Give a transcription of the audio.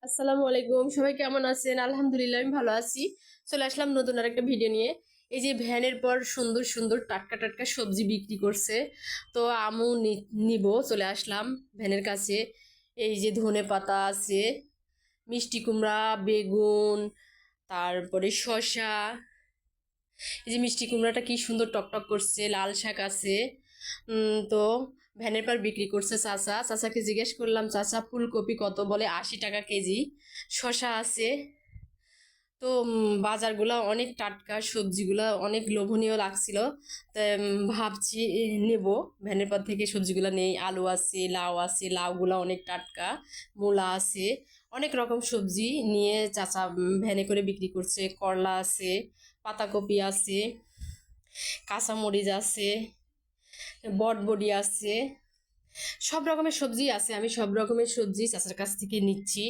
আসসালামু আলাইকুম, সবাই কেমন আছেন? আলহামদুলিল্লাহ আমি ভালো আছি। চলে আসলাম নতুন আরেকটা ভিডিও নিয়ে। এই যে ভ্যানের পর সুন্দর সুন্দর টাটকা টাটকা সবজি বিক্রি করছে, তো আমু নিব চলে আসলাম ভ্যানের কাছে। এই যে ধনে পাতা আছে, মিষ্টি কুমড়া, বেগুন, তারপরে শসা। এই যে মিষ্টি কুমড়াটা কি সুন্দর টকটক করছে, লাল শাক আছে। তো ভ্যানের পর বিক্রি করছে চাচাকে জিজ্ঞেস করলাম, চাচা ফুলকপি কত? বলে 80 টাকা কেজি। শসা আছে। তো বাজারগুলো অনেক টাটকা, সবজিগুলো অনেক লোভনীয় লাগছিল। তো ভাবছি নেব, ভ্যানের পর থেকে সবজিগুলো নেই। আলু আছে, লাউ আছে, লাউগুলো অনেক টাটকা। মূলা আছে, অনেক রকম সবজি নিয়ে চাচা ভ্যানে করে বিক্রি করছে। করলা আছে, পাতাকপি আছে, কাঁচামরিচ আছে, বটবডি আছে, সব রকমের সবজি আছে। আমি সব রকমের সবজি চাচার কাছ থেকে নিচ্ছি।